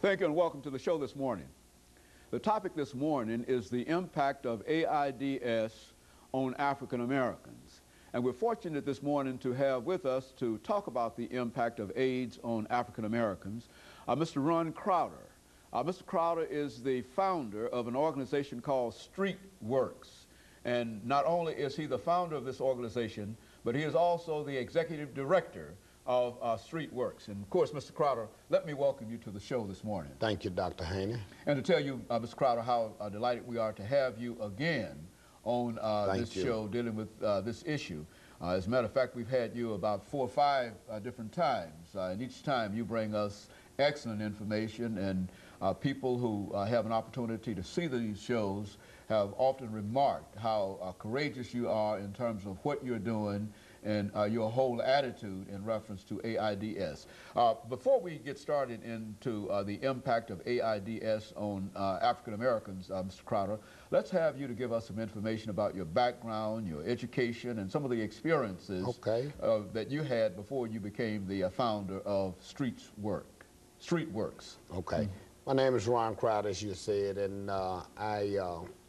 Thank you and welcome to the show this morning. The topic this morning is the impact of AIDS on African Americans. And we're fortunate this morning to have with us to talk about the impact of AIDS on African Americans, Mr. RCrowder. Mr. Crowder is the founder of an organization called StreetWorks. And not only is he the founder of this organization, but he is also the executive director of StreetWorks. And of course, Mr. Crowder, let me welcome you to the show this morning. Thank you, Dr. Haney. And to tell you, Mr. Crowder, how delighted we are to have you again on this show dealing with this issue. As a matter of fact, we've had you about 4 or 5 different times, and each time you bring us excellent information, and people who have an opportunity to see these shows have often remarked how courageous you are in terms of what you're doing and your whole attitude in reference to AIDS. Before we get started into the impact of AIDS on African Americans, Mr. Crowder, let's have you to give us some information about your background, your education, and some of the experiences that you had before you became the founder of StreetWorks. Okay. My name is RCrowder, as you said, and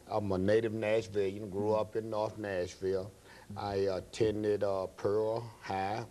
I'm a native Nashvilleian, grew up in North Nashville. I attended Pearl High.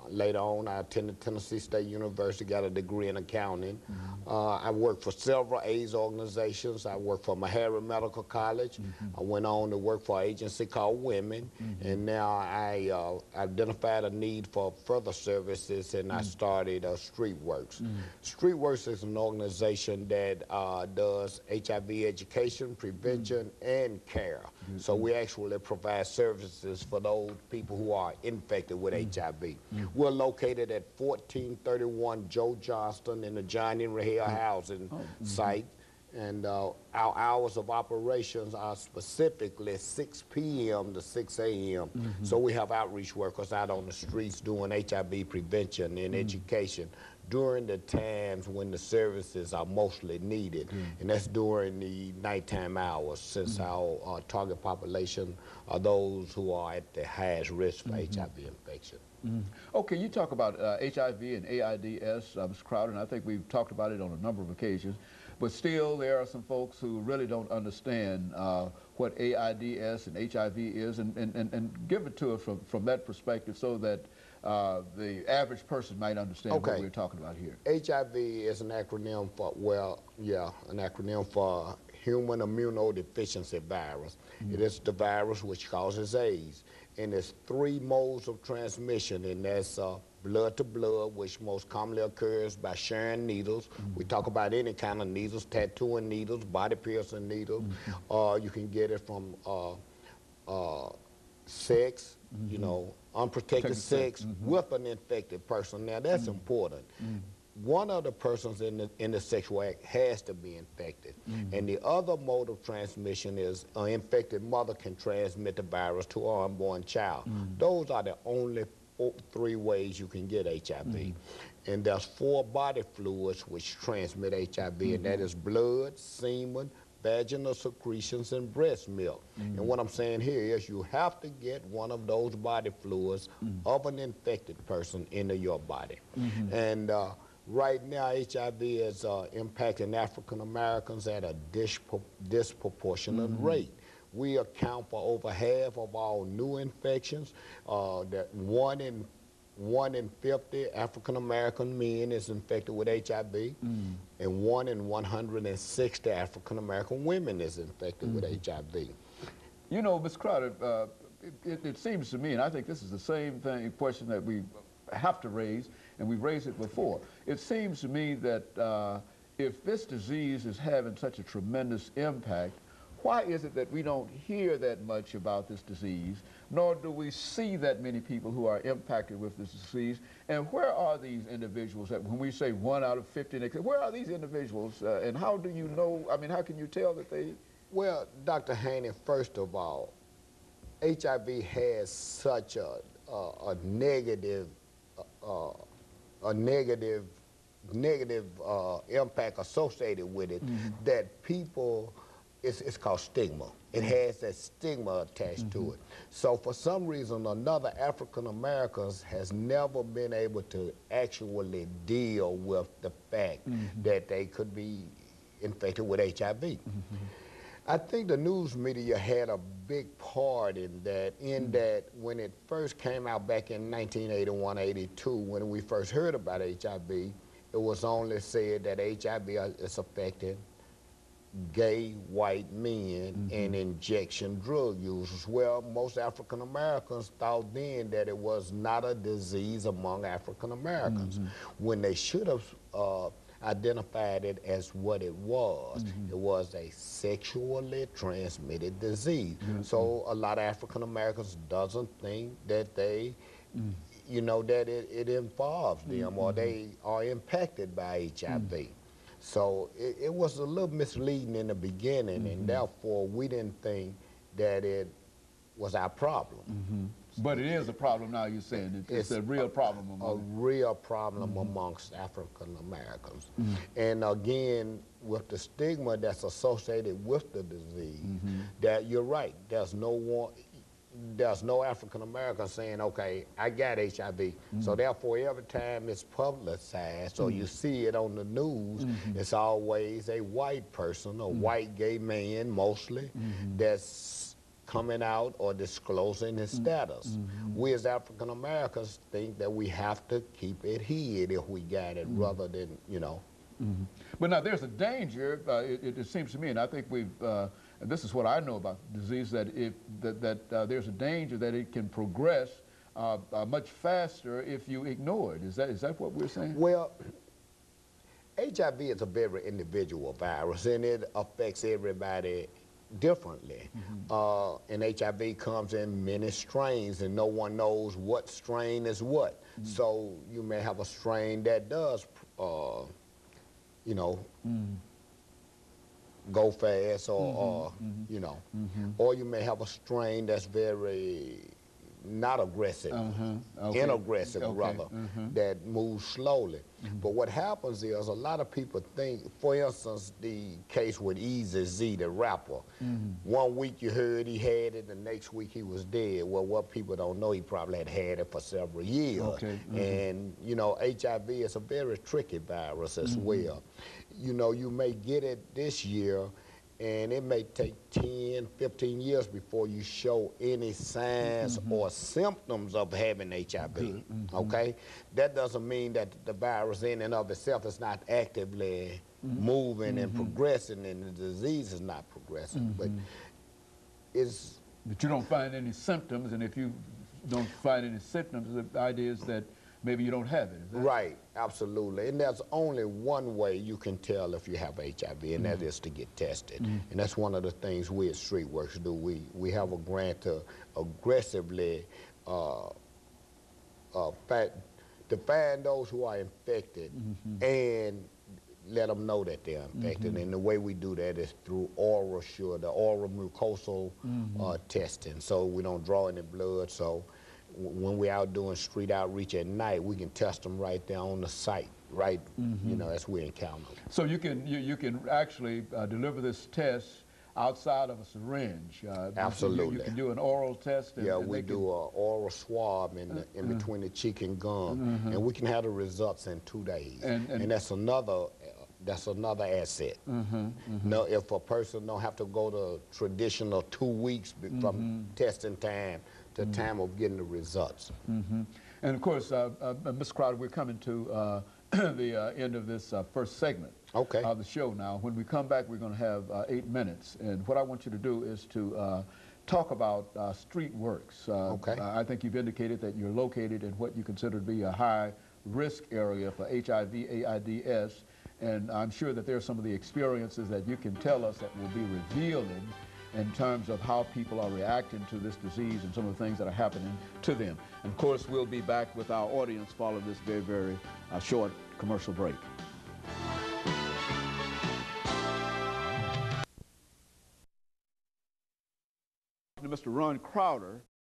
Later on, I attended Tennessee State University, got a degree in accounting. I worked for several AIDS organizations. I worked for Meharry Medical College. I went on to work for an agency called Women, and now I identified a need for further services, and I started StreetWorks. StreetWorks is an organization that does HIV education, prevention, and care. So we actually provide services for those people who are infected with HIV. We're located at 1431 Joe Johnston in the John Henry Hale housing site. And our hours of operations are specifically 6 p.m. to 6 a.m. So we have outreach workers out on the streets doing HIV prevention and education during the times when the services are mostly needed. And that's during the nighttime hours, since our target population are those who are at the highest risk for HIV infection. Okay, you talk about HIV and AIDS, Mr. Crowder, and I think we've talked about it on a number of occasions, but still there are some folks who really don't understand what AIDS and HIV is, and give it to us from that perspective so that the average person might understand what we're talking about here. HIV is an acronym for, an acronym for human immunodeficiency virus. It is the virus which causes AIDS. And there's 3 modes of transmission, and that's blood to blood, which most commonly occurs by sharing needles. We talk about any kind of needles, tattooing needles, body piercing needles. You can get it from sex, you know, unprotected sex with an infected person. Now that's important. One of the persons in the sexual act has to be infected. And the other mode of transmission is an infected mother can transmit the virus to her unborn child. Those are the only 3 ways you can get HIV. And there's 4 body fluids which transmit HIV, and that is blood, semen, vaginal secretions, and breast milk. And what I'm saying here is you have to get one of those body fluids of an infected person into your body. And right now, HIV is impacting African Americans at a disproportionate rate. We account for over half of all new infections. That 1 in 50 African American men is infected with HIV, and 1 in 160 African American women is infected with HIV. You know, Ms. Crowder, it seems to me, and I think this is the same question that we have to raise, and we've raised it before. It seems to me that if this disease is having such a tremendous impact, why is it that we don't hear that much about this disease, nor do we see that many people who are impacted with this disease? And where are these individuals that, when we say 1 out of 50, where are these individuals, and how do you know, I mean, how can you tell that they... Well, Dr. Haney, first of all, HIV has such a negative impact associated with it that people it's called stigma. It has that stigma attached to it. So for some reason or another, African Americans has never been able to actually deal with the fact that they could be infected with HIV. I think the news media had a big part in that, that when it first came out back in 1981, 82, when we first heard about HIV, it was only said that HIV is affecting gay white men and injection drug users. Well, most African Americans thought then that it was not a disease among African Americans, when they should have identified it as what it was. It was a sexually transmitted disease. So a lot of African Americans doesn't think that they, you know, that it involves them or they are impacted by HIV. So it was a little misleading in the beginning, and therefore we didn't think that it was our problem. But it is a problem now, you're saying. It's a real problem amongst African Americans. And again, with the stigma that's associated with the disease, that you're right, there's no African American saying, okay, I got HIV. So therefore, every time it's publicized or you see it on the news, it's always a white person, a white gay man mostly, that's coming out or disclosing his status. We as African Americans think that we have to keep it hid if we got it, rather than, you know. But now there's a danger, it seems to me, and I think we've, and this is what I know about the disease, that there's a danger that it can progress much faster if you ignore it. Is that what we're saying? Well, HIV is a very individual virus, and it affects everybody differently. And HIV comes in many strains, and no one knows what strain is what. So you may have a strain that does, you know, go fast, or you know, or you may have a strain that's very not aggressive, inaggressive rather, that moves slowly. But what happens is a lot of people think, for instance, the case with Easy Z, the rapper. 1 week you heard he had it, the next week he was dead. Well, what people don't know, he probably had it for several years. And, you know, HIV is a very tricky virus as well. You know, you may get it this year, and it may take 10, 15 years before you show any signs or symptoms of having HIV, okay? That doesn't mean that the virus in and of itself is not actively moving and progressing, and the disease is not progressing, but it's... But you don't find any symptoms, and if you don't find any symptoms, the idea is that maybe you don't have it. Right, absolutely. And there's only one way you can tell if you have HIV, and that is to get tested. And that's one of the things we at StreetWorks do. We have a grant to aggressively to find those who are infected and let them know that they're infected. And the way we do that is through the oral mucosal testing. So we don't draw any blood. So when we're out doing street outreach at night, we can test them right there on the site, right? You know, as we encounter them. So you can actually deliver this test outside of a syringe. Absolutely. You can do an oral test. And we do an oral swab in between the cheek and gum, and we can have the results in 2 days. And that's another asset. Now, if a person don't have to go to traditional 2 weeks from testing time to time of getting the results. And of course, Ms. Crowder, we're coming to the end of this first segment of the show now. When we come back, we're going to have 8 minutes. And what I want you to do is to talk about StreetWorks. I think you've indicated that you're located in what you consider to be a high-risk area for HIV, AIDS, and I'm sure that there are some of the experiences that you can tell us that will be revealing in terms of how people are reacting to this disease and some of the things that are happening to them. And of course, we'll be back with our audience following this very, very short commercial break. Mr. Ron Crowder